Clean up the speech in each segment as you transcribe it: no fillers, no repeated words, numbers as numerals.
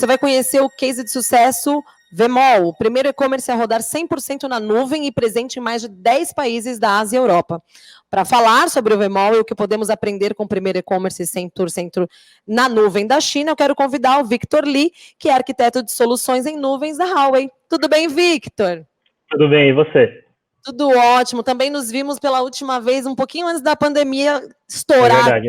você vai conhecer o case de sucesso Vmall, o primeiro e-commerce a rodar 100% na nuvem e presente em mais de 10 países da Ásia e Europa. Para falar sobre o Vmall e o que podemos aprender com o primeiro e-commerce 100% na nuvem da China, eu quero convidar o Victor Li, que é arquiteto de soluções em nuvens da Huawei. Tudo bem, Victor? Tudo bem, e você? Tudo ótimo. Também nos vimos pela última vez, um pouquinho antes da pandemia estourar. É verdade.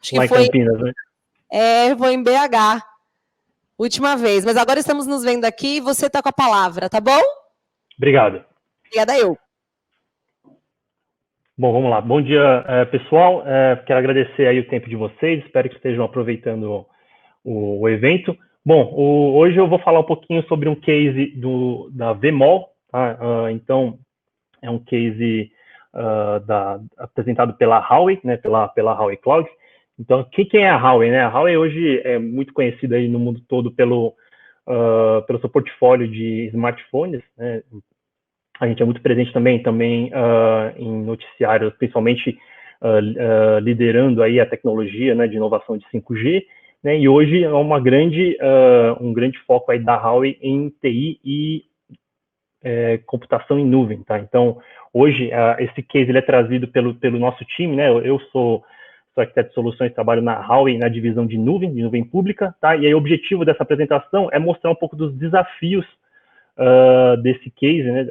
Acho que lá foi em Campinas, né? Foi em BH. Última vez, mas agora estamos nos vendo aqui e você está com a palavra, tá bom? Obrigado. Obrigada eu. Bom, vamos lá. Bom dia, pessoal. Quero agradecer aí o tempo de vocês, espero que estejam aproveitando o evento. Bom, hoje eu vou falar um pouquinho sobre um case da Vmall, tá? Então, é um case apresentado pela Huawei, né, pela Huawei Cloud. Então, quem é a Huawei, né? A Huawei hoje é muito conhecida aí no mundo todo pelo seu portfólio de smartphones, né? A gente é muito presente também em noticiários, principalmente liderando aí a tecnologia, né, de inovação de 5G, né? E hoje é um grande foco aí da Huawei em TI e computação em nuvem, tá? Então, hoje esse case ele é trazido pelo nosso time, né? Eu sou arquiteto de soluções, trabalho na Huawei, na divisão de nuvem pública, tá? E aí o objetivo dessa apresentação é mostrar um pouco dos desafios desse case, né?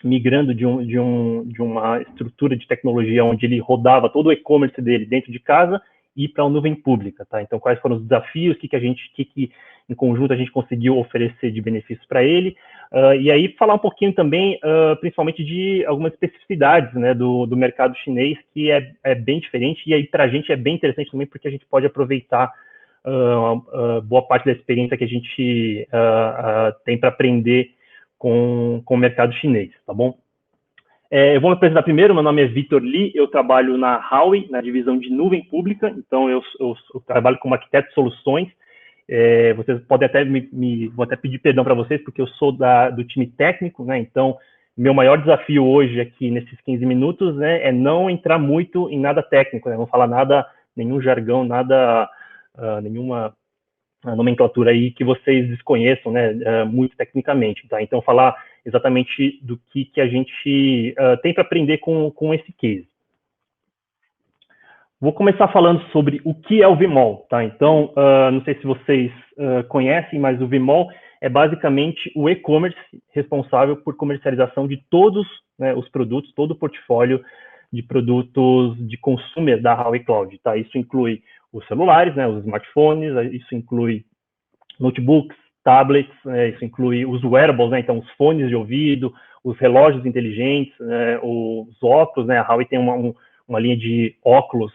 Migrando de uma estrutura de tecnologia onde ele rodava todo o e-commerce dele dentro de casa e para a nuvem pública, tá? Então, quais foram os desafios, que em conjunto a gente conseguiu oferecer de benefícios para ele, e aí falar um pouquinho também, principalmente de algumas especificidades, né, do mercado chinês, que é bem diferente, e aí para a gente é bem interessante também, porque a gente pode aproveitar boa parte da experiência que a gente tem para aprender com o mercado chinês, tá bom? Eu vou me apresentar primeiro, meu nome é Victor Li, eu trabalho na Huawei, na divisão de nuvem pública, então eu trabalho como arquiteto de soluções. Vocês podem até vou até pedir perdão para vocês, porque eu sou do time técnico, né? Então, meu maior desafio hoje aqui nesses 15 minutos, né, é não entrar muito em nada técnico, né? Não falar nada, nenhum jargão, nada, nenhuma nomenclatura aí que vocês desconheçam, né, muito tecnicamente, tá? Então, falar exatamente do que a gente tem para aprender com esse case. Vou começar falando sobre o que é o Vmall, tá? Então, não sei se vocês conhecem, mas o Vmall é basicamente o e-commerce responsável por comercialização de todos, né, os produtos, todo o portfólio de produtos de consumo da Huawei Cloud, tá? Isso inclui os celulares, né, os smartphones, isso inclui notebooks, tablets, isso inclui os wearables, né, então os fones de ouvido, os relógios inteligentes, os óculos, né, a Huawei tem uma linha de óculos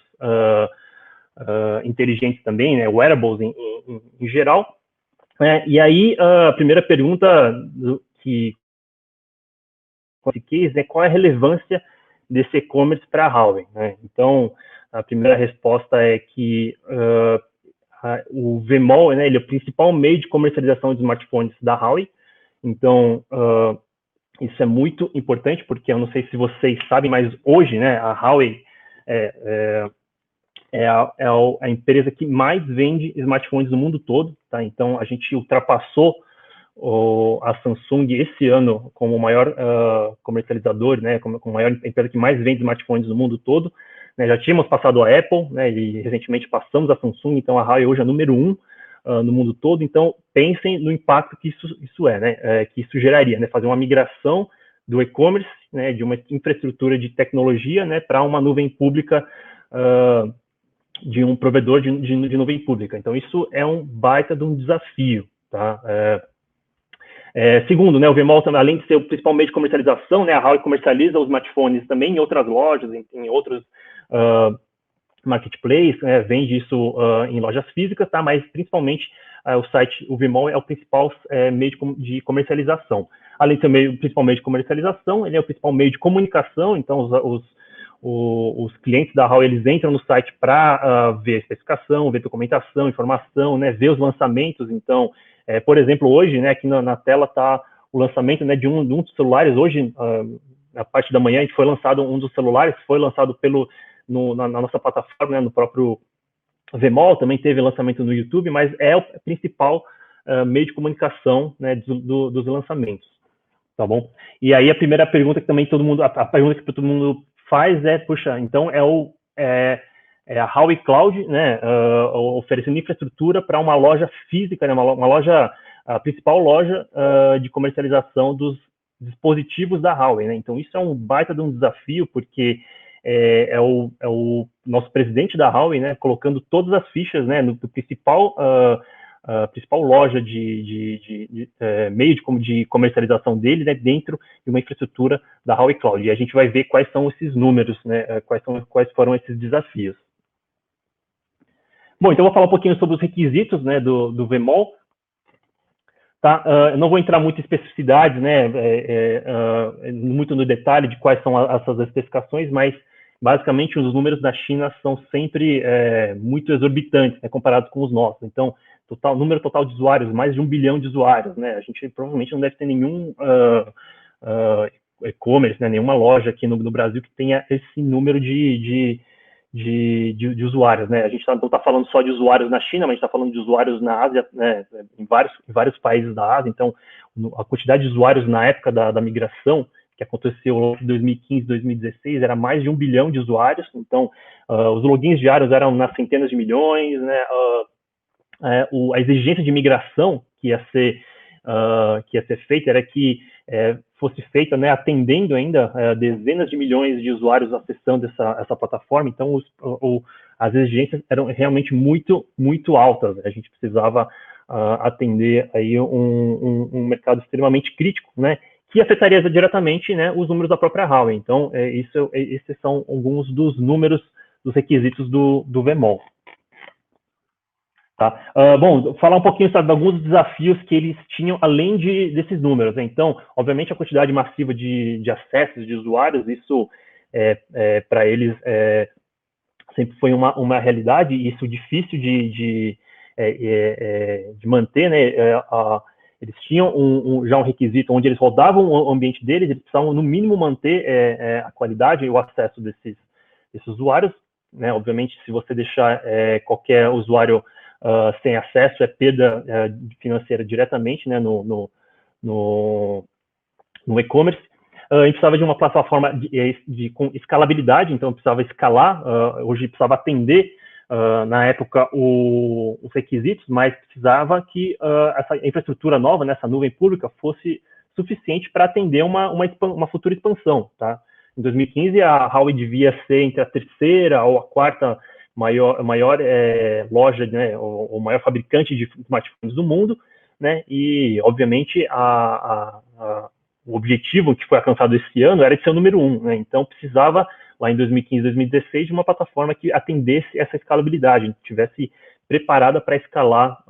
inteligentes também, né, wearables em geral. E aí, a primeira pergunta que é qual é a relevância desse e-commerce para a Huawei, né? Então, a primeira resposta é que o Vmall, né, ele é o principal meio de comercialização de smartphones da Huawei. Então, isso é muito importante, porque eu não sei se vocês sabem, mas hoje, né, a Huawei é a empresa que mais vende smartphones no mundo todo, tá? Então, a gente ultrapassou a Samsung esse ano como o maior comercializador, né, como a maior empresa que mais vende smartphones no mundo todo, né? Já tínhamos passado a Apple, né, e recentemente passamos a Samsung, então a Huawei hoje é número 1 no mundo todo. Então pensem no impacto que isso né, que isso geraria, né, fazer uma migração do e-commerce, né, de uma infraestrutura de tecnologia, né, para uma nuvem pública, de um provedor de nuvem pública. Então isso é um baita de um desafio, tá? Segundo, né, o Vmall, além de ser o principal meio de comercialização, né, a Huawei comercializa os smartphones também em outras lojas, em outros marketplaces, né, vende isso em lojas físicas, tá? Mas principalmente o Vmall é o principal meio de comercialização. Além de ser o principal meio de comercialização, ele é o principal meio de comunicação. Então os clientes da Huawei, eles entram no site para ver a especificação, ver documentação, informação, né, ver os lançamentos. Então, por exemplo, hoje, né, aqui na tela está o lançamento, né, de um dos celulares. Hoje, na parte da manhã, a gente foi lançado um dos celulares, foi lançado na nossa plataforma, né, no próprio VMOL também teve lançamento no YouTube, mas é o principal meio de comunicação, né, dos lançamentos, tá bom? E aí a primeira pergunta que também todo mundo, a pergunta que todo mundo faz é, puxa, então é a Huawei Cloud, né, oferecendo infraestrutura para uma loja física, né, uma loja, a principal loja de comercialização dos dispositivos da Huawei, né? Então isso é um baita de um desafio, porque é o nosso presidente da Huawei, né, colocando todas as fichas, né, no principal principal loja meio de comercialização dele, né, dentro de uma infraestrutura da Huawei Cloud. E a gente vai ver quais são esses números, né, quais foram esses desafios. Bom, então eu vou falar um pouquinho sobre os requisitos, né, do VMOL. Tá? Eu não vou entrar muito em especificidades, né, muito no detalhe de quais são essas especificações, mas basicamente os números da China são sempre muito exorbitantes, né, comparados com os nossos. Então, número total de usuários, mais de 1 bilhão de usuários, né? A gente provavelmente não deve ter nenhum e-commerce, né, nenhuma loja aqui no Brasil que tenha esse número de usuários, né? A gente não está falando só de usuários na China, mas a gente está falando de usuários na Ásia, né, em vários países da Ásia. Então, a quantidade de usuários na época da migração, que aconteceu em 2015, 2016, era mais de 1 bilhão de usuários. Então, os logins diários eram nas centenas de milhões, né? A exigência de migração que ia ser feita era que fosse feita, né, atendendo ainda dezenas de milhões de usuários acessando essa plataforma. Então, as exigências eram realmente muito, muito altas. A gente precisava atender aí um mercado extremamente crítico, né, que afetaria diretamente, né, os números da própria Huawei. Então, esses são alguns dos números, dos requisitos do VMOL. Tá? Bom, falar um pouquinho, sabe, de alguns desafios que eles tinham além desses números, né? Então, obviamente, a quantidade massiva de acessos de usuários, isso para eles sempre foi uma realidade, e isso difícil de manter, né? Eles tinham já um requisito onde eles rodavam o ambiente deles, eles precisavam, no mínimo, manter a qualidade e o acesso desses usuários, né? Obviamente, se você deixar qualquer usuário sem acesso, é perda financeira diretamente, né, no e-commerce. A gente precisava de uma plataforma com escalabilidade, então precisava escalar, hoje precisava atender, na época, os requisitos, mas precisava que essa infraestrutura nova, nessa nuvem pública, fosse suficiente para atender uma futura expansão. Tá? Em 2015, a Huawei devia ser entre a terceira ou a quarta maior loja, né, o maior fabricante de smartphones do mundo, né, e, obviamente, o objetivo que foi alcançado esse ano era de ser o número 1, né, então precisava, lá em 2015, 2016, de uma plataforma que atendesse essa escalabilidade, tivesse preparada para escalar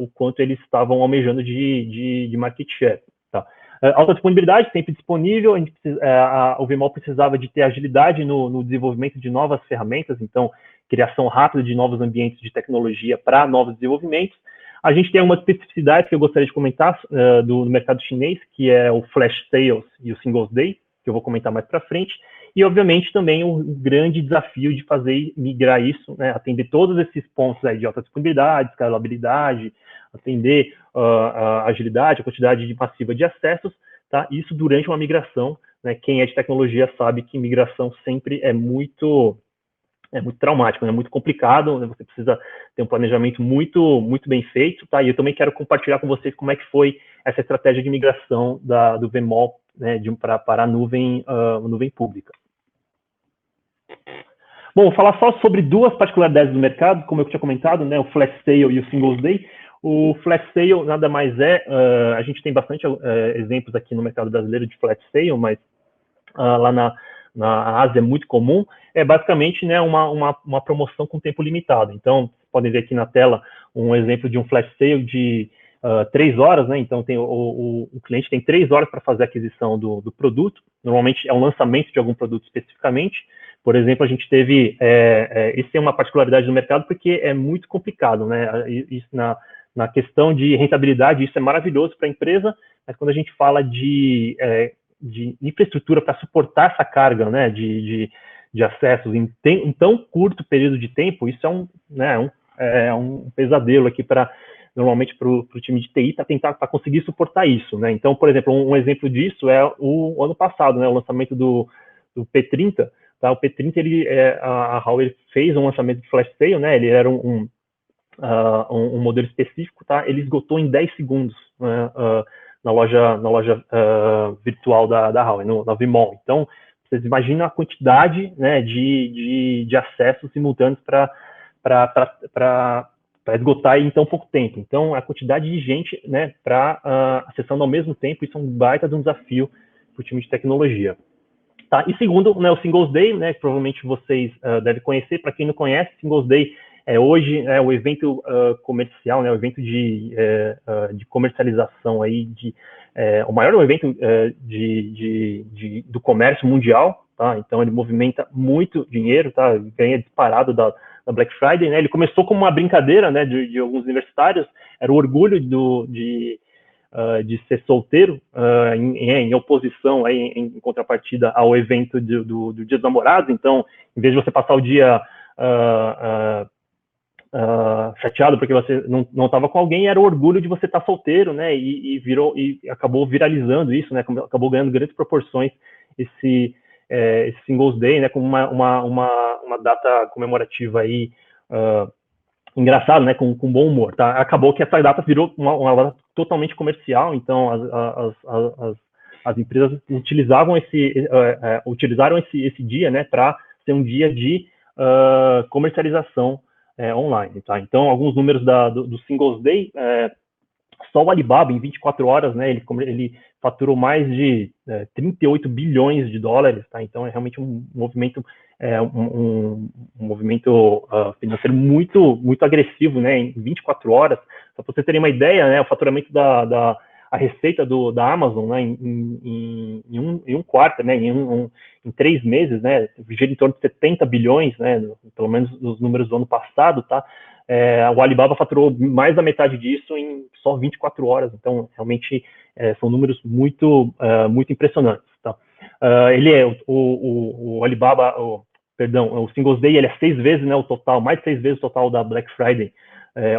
o quanto eles estavam almejando de market share. Tá? Alta disponibilidade, sempre disponível, o VMOL precisava de ter agilidade no desenvolvimento de novas ferramentas, então, criação rápida de novos ambientes de tecnologia para novos desenvolvimentos. A gente tem uma especificidade que eu gostaria de comentar do mercado chinês, que é o Flash Sales e o Singles Day, que eu vou comentar mais para frente, e, obviamente, também o grande desafio de migrar isso, né, atender todos esses pontos aí de alta disponibilidade, escalabilidade, atender a agilidade, a quantidade massiva de acessos, tá? Isso durante uma migração, né? Quem é de tecnologia sabe que migração sempre é muito traumático, né? Muito complicado, né? Você precisa ter um planejamento muito, muito bem feito, tá? E eu também quero compartilhar com vocês como é que foi essa estratégia de migração do VMOL, né, para a nuvem pública. Bom, vou falar só sobre duas particularidades do mercado, como eu tinha comentado, né, o Flash Sale e o Singles Day. O Flash Sale nada mais a gente tem bastante exemplos aqui no mercado brasileiro de Flash Sale, mas lá na Ásia é muito comum, é basicamente, né, uma promoção com tempo limitado. Então, podem ver aqui na tela um exemplo de um Flash Sale de 3 horas, né? Então o cliente tem 3 horas para fazer a aquisição do produto. Normalmente é um lançamento de algum produto especificamente. Por exemplo, a gente teve, isso é uma particularidade do mercado porque é muito complicado, né? Isso na questão de rentabilidade, isso é maravilhoso para a empresa, mas quando a gente fala de infraestrutura para suportar essa carga, né, de acessos em tão curto período de tempo, isso é é um pesadelo aqui normalmente para o time de TI para conseguir suportar isso, né? Então, por exemplo, um exemplo disso é o ano passado, né? O lançamento do P30, tá? O P30, a Huawei fez um lançamento de flash sale, né? Ele era um modelo específico, tá? Ele esgotou em 10 segundos, né? Na loja virtual da Huawei, na Vmall. Então, vocês imaginam a quantidade, né, de acessos simultâneos para esgotar em tão pouco tempo. Então, a quantidade de gente, né, acessando ao mesmo tempo, isso é um baita de um desafio para o time de tecnologia. Tá? E segundo, né, o Singles Day, né, que provavelmente vocês devem conhecer. Para quem não conhece, Singles Day hoje é o evento comercial, né, o evento de comercialização aí o maior evento do comércio mundial, tá? Então ele movimenta muito dinheiro, tá? Ganha disparado da Black Friday, né? Ele começou como uma brincadeira, né, de alguns universitários, era o orgulho de ser solteiro, em oposição, aí, em contrapartida ao evento do Dia dos Namorados. Então, em vez de você passar o dia chateado porque você não estava com alguém, era o orgulho de você estar solteiro, né? E acabou viralizando isso, né? Acabou ganhando grandes proporções esse Singles Day, né? Como uma data comemorativa aí engraçado, né? Com bom humor, tá? Acabou que essa data virou uma data totalmente comercial, então as empresas utilizaram esse dia, né? Para ser um dia de comercialização online, tá? Então, alguns números do Singles Day, só o Alibaba, em 24 horas, né, ele faturou mais de 38 bilhões de dólares, tá? Então, é realmente um movimento, um movimento financeiro muito, muito agressivo, né, em 24 horas. Só para vocês terem uma ideia, né, o faturamento a receita da Amazon, né, em um quarto, né, em 3 meses, né, gira em torno de 70 bilhões, né, pelo menos nos números do ano passado, tá? O Alibaba faturou mais da metade disso em só 24 horas, então realmente são números muito, muito impressionantes, tá? O Alibaba, o Singles Day, ele é 6 vezes, né, o total, mais de 6 vezes o total da Black Friday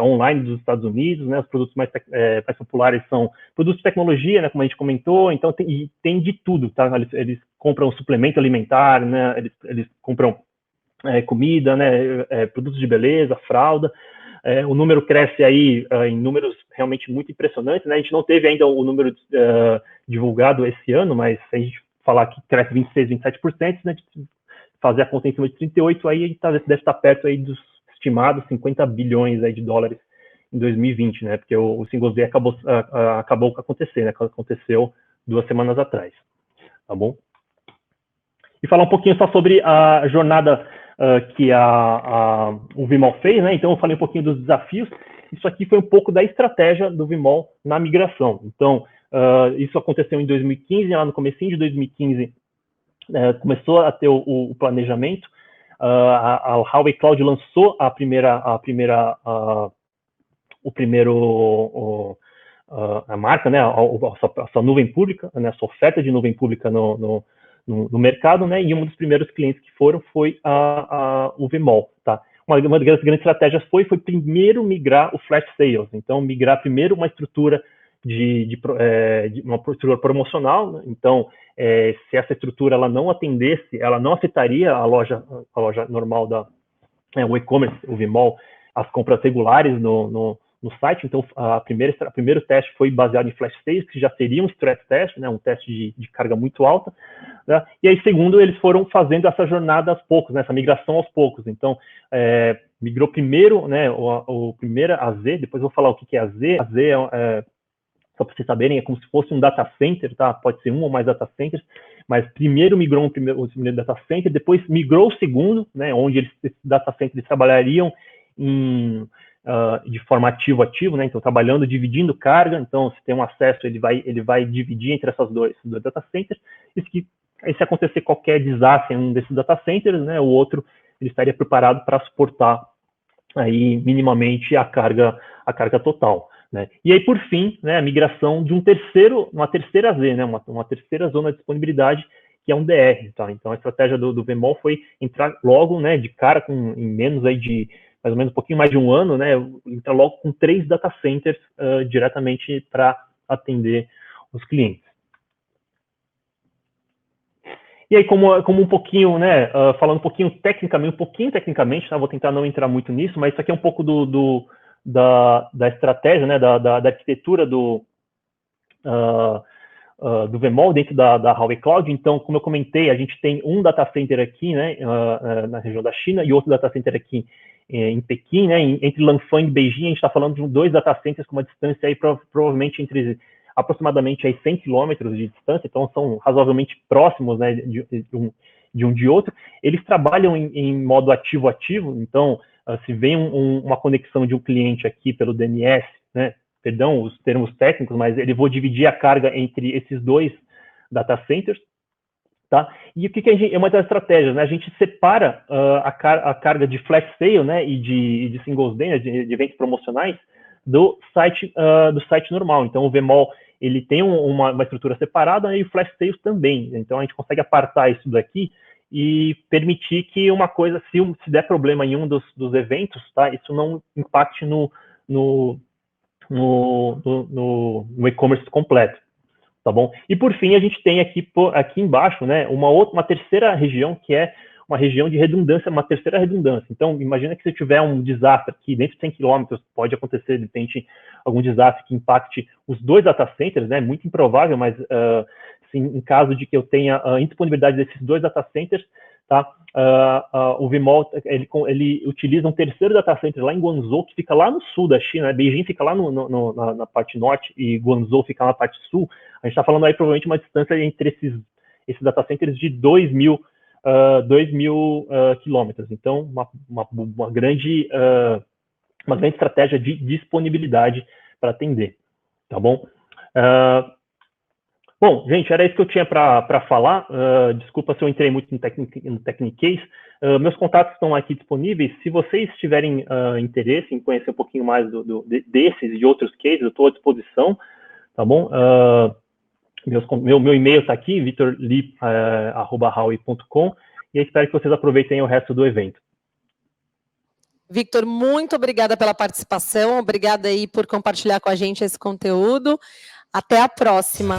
online dos Estados Unidos, né? Os produtos mais populares são produtos de tecnologia, né, como a gente comentou. Então tem de tudo, tá? Eles compram suplemento alimentar, né? Eles compram comida, né? Produtos de beleza, fralda. O número cresce aí em números realmente muito impressionantes, né? A gente não teve ainda o número divulgado esse ano, mas se a gente falar que cresce 26, 27%, né? Fazer a conta em cima de 38, aí a gente deve estar perto aí dos estimados 50 bilhões aí de dólares em 2020, né? Porque o Singles Day acabou acontecendo, né? Aconteceu 2 semanas atrás, tá bom? E falar um pouquinho só sobre a jornada que o Vmall fez, né? Então eu falei um pouquinho dos desafios. Isso aqui foi um pouco da estratégia do Vmall na migração. Então isso aconteceu em 2015, lá no comecinho de 2015 começou a ter o planejamento. A Huawei Cloud lançou a marca, né, a sua nuvem pública, né, a sua oferta de nuvem pública no mercado, né, e um dos primeiros clientes que foi o Vmall, tá? Uma das grandes estratégias foi primeiro migrar o flash sales, então migrar primeiro uma estrutura de uma estrutura promocional, né? Então se essa estrutura ela não atendesse, ela não afetaria a loja normal o e-commerce, o Vmall, as compras regulares no site. Então o primeiro teste foi baseado em flash sales, que já seria um stress test, né, um teste de carga muito alta, né? E aí segundo, eles foram fazendo essa jornada aos poucos, né, essa migração aos poucos. Então migrou primeiro, né, o primeiro AZ, depois eu vou falar o que é AZ. AZ só para vocês saberem, é como se fosse um data center, tá? Pode ser um ou mais data centers, mas primeiro migrou o primeiro data center, depois migrou o segundo, né, onde esses data centers trabalhariam de forma ativo, né? Então trabalhando, dividindo carga. Então se tem um acesso, ele vai dividir entre esses dois data centers. Se acontecer qualquer desastre em um desses data centers, né, o outro ele estaria preparado para suportar aí minimamente a carga total, né? E aí, por fim, né, a migração de uma terceira Z, né, uma terceira zona de disponibilidade, que é um DR, tá? Então, a estratégia do Vmall foi entrar logo, né, de cara em menos aí de mais ou menos um pouquinho mais de um ano, né, entra logo com 3 data centers diretamente para atender os clientes. E aí, como um pouquinho, né, falando um pouquinho tecnicamente, tá? Vou tentar não entrar muito nisso, mas isso aqui é um pouco da estratégia, né, da arquitetura do VMwall dentro da Huawei Cloud. Então, como eu comentei, a gente tem um data center aqui, né, na região da China, e outro data center aqui em Pequim, né, entre Langfang e Beijing. A gente está falando de 2 data centers com uma distância aí provavelmente entre aproximadamente aí 100 quilômetros de distância, então são razoavelmente próximos, né, de um de outro. Eles trabalham em modo ativo-ativo, então se vem uma conexão de um cliente aqui pelo DNS, né, perdão os termos técnicos, mas ele vou dividir a carga entre esses 2 data centers, tá? E o que é uma das estratégias, né? A gente separa a carga de flash sale, né, e de singles day, né, de eventos promocionais, do site normal. Então, o VMwall, ele tem uma estrutura separada, né, e o flash sales também. Então, a gente consegue apartar isso daqui e permitir que uma coisa, se der problema em um dos eventos, tá, isso não impacte no e-commerce completo, tá bom? E por fim, a gente tem aqui embaixo, né, uma terceira região, que é uma região de redundância, uma terceira redundância. Então, imagina que se tiver um desastre aqui dentro de 100 km, pode acontecer, de repente, algum desastre que impacte os 2 data centers, né, muito improvável, mas em caso de que eu tenha a indisponibilidade desses 2 data centers, tá? O VMwall, ele utiliza um terceiro data center lá em Guangzhou, que fica lá no sul da China, né? Beijing fica lá na parte norte e Guangzhou fica na parte sul. A gente está falando aí provavelmente uma distância entre esses data centers de 2.000 quilômetros. Então, uma grande estratégia de disponibilidade para atender, tá bom? Bom, gente, era isso que eu tinha para falar. Desculpa se eu entrei muito no Technicase. Meus contatos estão aqui disponíveis. Se vocês tiverem interesse em conhecer um pouquinho mais desses e de outros cases, eu estou à disposição, tá bom? Meu e-mail está aqui, victorli@huawei.com, e eu espero que vocês aproveitem o resto do evento. Victor, muito obrigada pela participação, obrigada aí por compartilhar com a gente esse conteúdo. Até a próxima.